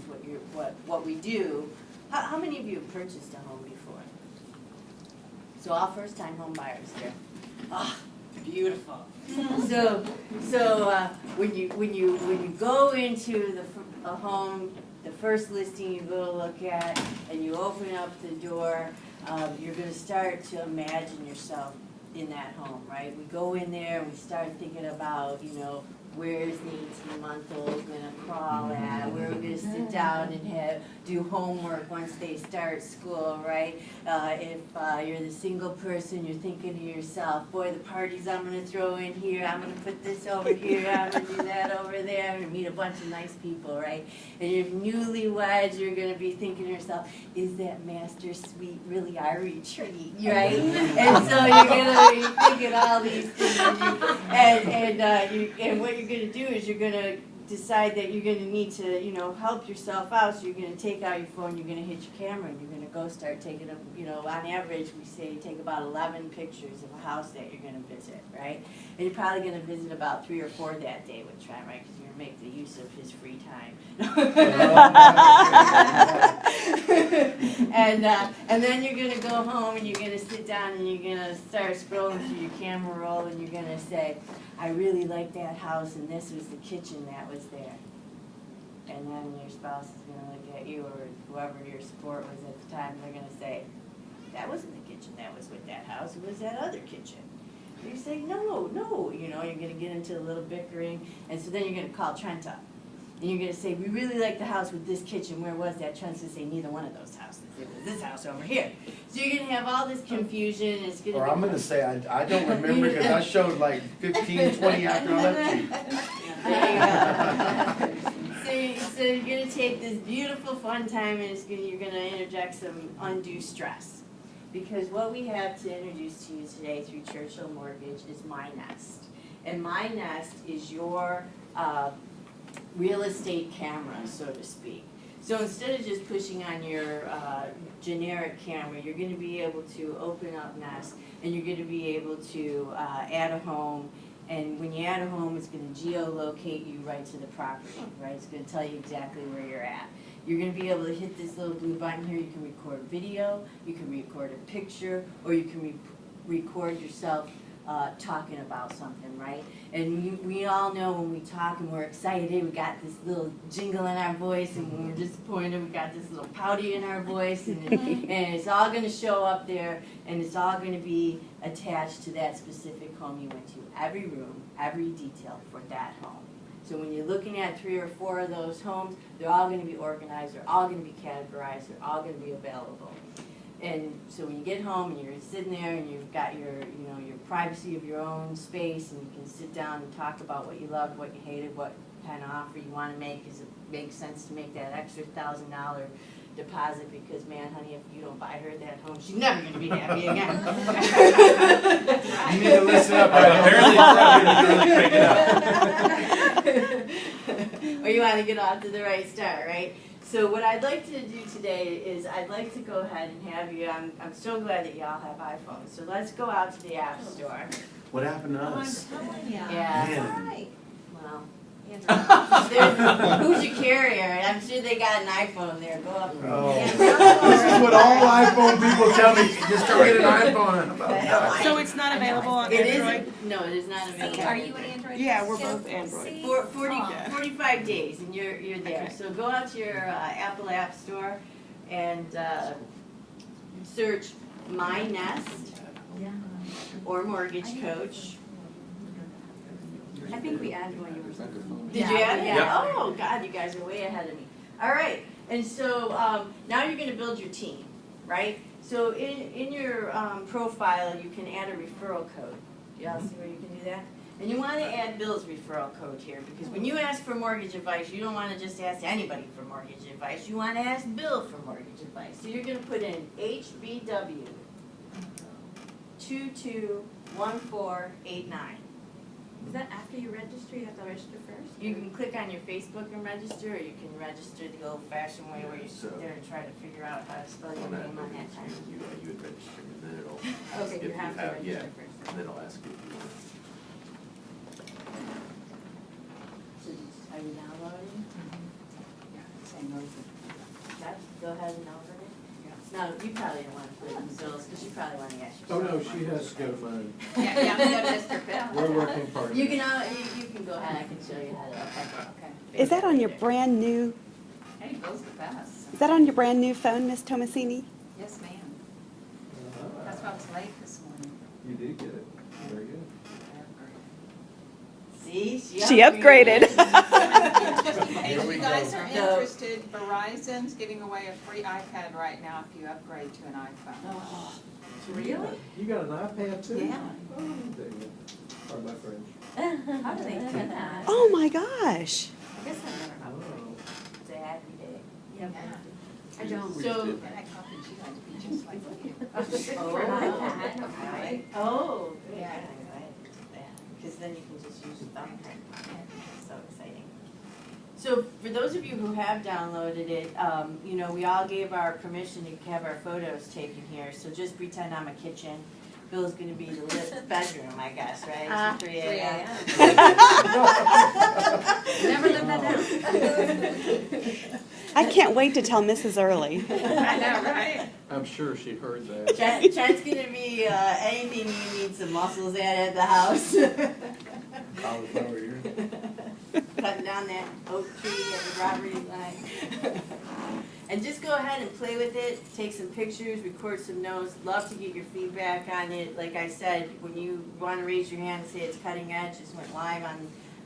what we do. How many of you have purchased a home before? So all first-time home buyers here. Ah, beautiful. So when you go into a home, the first listing you go to look at, and you open up the door, you're going to start to imagine yourself in that home, right? We go in there and we start thinking about, you know, where's the 18-month-old going to crawl at? Where are we going to sit down and do homework once they start school, right? If you're the single person, you're thinking to yourself, boy, the parties I'm going to throw in here, I'm going to put this over here, I'm going to do that over there, I'm going to meet a bunch of nice people, right? And you're newlyweds, you're going to be thinking to yourself, is that master suite really our retreat, right? And so you're going to be thinking all these things, and what you're going to do is you're going to decide that you're going to need to, you know, help yourself out. So you're going to take out your phone, you're going to hit your camera, and you're going to go start taking them. You know, on average, we say you take about 11 pictures of a house that you're going to visit, right? And you're probably going to visit about 3 or 4 that day with Trent, right? Because you're going to make the use of his free time. And then you're going to go home and you're going to sit down and you're going to start scrolling through your camera roll and you're going to say, I really like that house and this was the kitchen that was there. And then your spouse is going to look at you or whoever your support was at the time, they're going to say, that wasn't the kitchen that was with that house, it was that other kitchen. And you say, no, you know, you're going to get into a little bickering, and so then you're going to call Trent up. And you're going to say, we really like the house with this kitchen, where was that? Trent's going to say, neither one of those houses, it was this house over here. So you're going to have all this confusion, it's going to Or I'm going to say, I don't remember because I showed like 15, 20 after I left you. So you're going to take this beautiful fun time and you're going to interject some undue stress. Because what we have to introduce to you today through Churchill Mortgage is My Nest. And My Nest is your real estate camera, so to speak. So instead of just pushing on your generic camera, you're going to be able to open up Nest and you're going to be able to add a home. And when you add a home, it's going to geolocate you right to the property, right? It's going to tell you exactly where you're at. You're going to be able to hit this little blue button here. You can record video, you can record a picture, or you can record yourself talking about something, right? And we all know when we talk and we're excited, we got this little jingle in our voice, and when we're disappointed, we got this little pouty in our voice, and it's all going to show up there, and it's all going to be attached to that specific home you went to. Every room, every detail for that home. So when you're looking at 3 or 4 of those homes, they're all going to be organized, they're all going to be categorized, they're all going to be available. And so when you get home and you're sitting there and you've got your, you know, your privacy of your own space, and you can sit down and talk about what you loved, what you hated, what kind of offer you want to make. Does it make sense to make that extra $1,000 deposit? Because, man, honey, if you don't buy her that home, she's never going to be happy again. You need to listen up. Apparently, or you want to get off to the right start, right? So what I'd like to do today is I'd like to go ahead and have you, I'm so glad that y'all have iPhones, so let's go out to the App Store. What happened to us? Yeah. Man. Well, who's your carrier? I'm sure they got an iPhone there. Go up. Oh. This is what all iPhone people tell me. Just go get an iPhone. So it's not available on Android? No, it is not available. Are you an Android? Yeah, we're both Android. 45 days, and you're there. Okay. So go out to your Apple App Store and search My Nest or Mortgage Coach. I think we added while you were on. Did you add it? Yeah. Oh, God, you guys are way ahead of me. All right, and so now you're going to build your team, right? So in your profile, you can add a referral code. Y'all see where you can do that? And you want to add Bill's referral code here, because when you ask for mortgage advice, you don't want to just ask anybody for mortgage advice. You want to ask Bill for mortgage advice. So you're going to put in HBW 221489. Is that after you register? You have to register first? You can click on your Facebook and register, or you can register the old-fashioned way where you sit there and try to figure out how to spell your name on that time. You would register, and then it'll ask Okay, if you have to register yeah, first. and then it'll ask you if you want. So are you downloading? Yeah, so saying those Go ahead and over it. No, you probably don't want to put it in bills, because you probably want to ask Oh, yourself. no, she has to go to mine. Yeah, I'm gonna go to Mr. Bell. We're working partners. You can, you can go ahead, I can show you how to, okay. Okay. Is that on your brand new, Hey, those are fast. is that on your brand new phone, Miss Tomasini? Yes, ma'am. That's why I was late this morning. You did get it. Very good. See, She upgraded. Hey, Here if we you guys go. are interested, Verizon's giving away a free iPad right now if you upgrade to an iPhone. Oh, really? You got an iPad too? Yeah. Oh, dang it. Pardon my French. How do they do that? Oh my gosh. I guess I've never had one. Oh. It's a happy day. Yep. I don't. So, And I copied you guys to be just like you. For an iPad, okay. oh, good. Yeah. Because then you can just use your thumbprint on it. So exciting. So for those of you who have downloaded it, you know, we all gave our permission to have our photos taken here. So just pretend I'm a kitchen. Bill's gonna be the lit bedroom, I guess, right? So 3 a.m. Never lived that down. I can't wait to tell Mrs. Early. I know, right? I'm sure she heard that. Chet's gonna be anything you need some muscles at the house. Cauliflower ear. Cutting down that oak tree at the property line. And just go ahead and play with it, take some pictures, record some notes. Love to get your feedback on it. Like I said, when you want to raise your hand and say it's cutting edge, just went live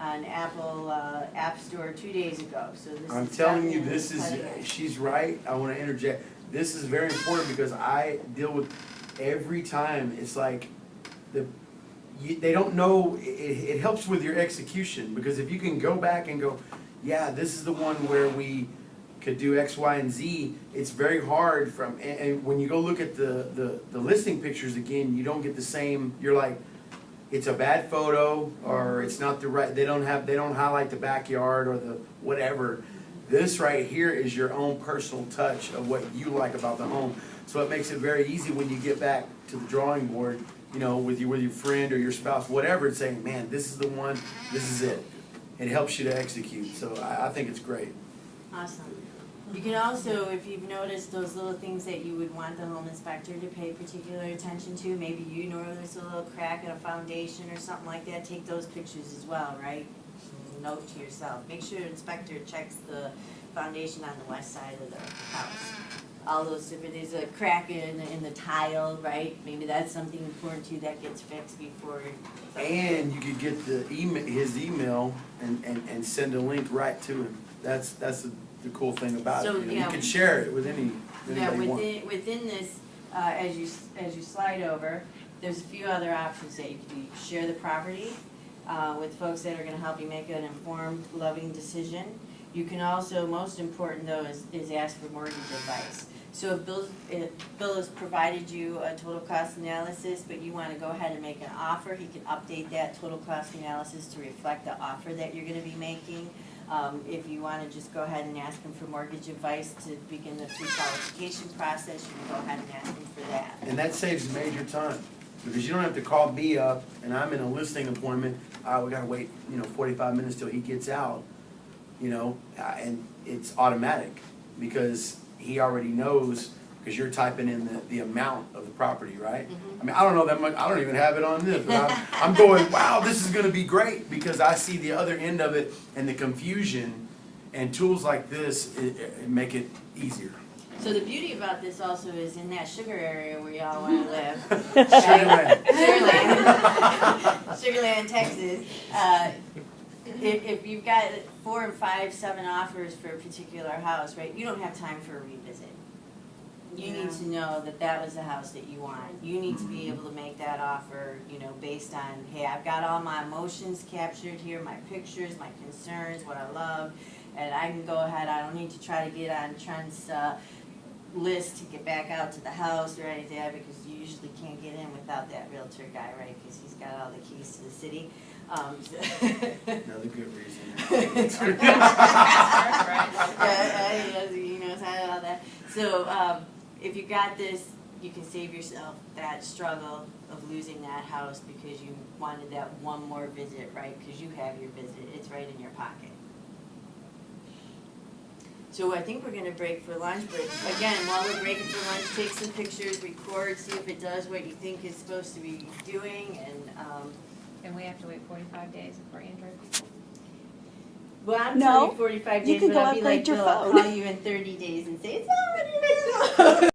on Apple App Store 2 days ago. So this I'm is telling you, definitely this is, cutting edge. she's right. I want to interject. This is very important because I deal with every time. It's like they don't know. It helps with your execution because if you can go back and go, yeah, this is the one where we could do X, Y, and Z. It's very hard and when you go look at the listing pictures again, you don't get the same. You're like, it's a bad photo or it's not the right. They don't highlight the backyard or the whatever. This right here is your own personal touch of what you like about the home. So it makes it very easy when you get back to the drawing board, you know, with your friend or your spouse, whatever, and saying, man, this is the one, this is it. It helps you to execute. So I think it's great. Awesome. You can also, if you've noticed those little things that you would want the home inspector to pay particular attention to, maybe you notice a little crack in a foundation or something like that, take those pictures as well, right? Note to yourself. Make sure the inspector checks the foundation on the west side of the house. All those different, there's a crack in the tile, right? Maybe that's something important too that gets fixed before. And you could get his email and send a link right to him. That's the cool thing about it. So, You know, yeah. you can share it with anybody Yeah, you want. within this, as you slide over, there's a few other options that you can do. You can share the property with folks that are going to help you make an informed, loving decision. You can also, most important though, is ask for mortgage advice. So if Bill has provided you a total cost analysis, but you want to go ahead and make an offer, he can update that total cost analysis to reflect the offer that you're going to be making. If you want to just go ahead and ask him for mortgage advice to begin the pre-qualification process, you can go ahead and ask him for that. And that saves major time because you don't have to call me up and I'm in a listing appointment. We got to wait, 45 minutes till he gets out, and it's automatic because he already knows because you're typing in the amount of the property, right? Mm-hmm. I mean, I don't know that much. I don't even have it on this, but I'm going, wow, this is going to be great because I see the other end of it and the confusion, and tools like this make it easier. So the beauty about this also is in that sugar area where y'all want to live. Sugarland. Sugarland, Texas. If you've got 4 and 5, 7 offers for a particular house, right, you don't have time for a revisit. You need to know that that was the house that you want. You need to be able to make that offer, based on, hey, I've got all my emotions captured here, my pictures, my concerns, what I love, and I can go ahead. I don't need to try to get on Trent's list to get back out to the house or anything like that because you usually can't get in without that realtor guy, right, because he's got all the keys to the city. Another good reason. He knows how to do all that. So if you got this, you can save yourself that struggle of losing that house because you wanted that one more visit, right? Because you have your visit. It's right in your pocket. So I think we're gonna break for lunch, but again, while we're breaking for lunch, take some pictures, record, see if it does what you think it's supposed to be doing, and, And we have to wait 45 days for Android people? well, I'm No, telling you 45 you days, can but go I'll be like, upgrade your Bill, I'll phone. call you in 30 days and say, it's already ready.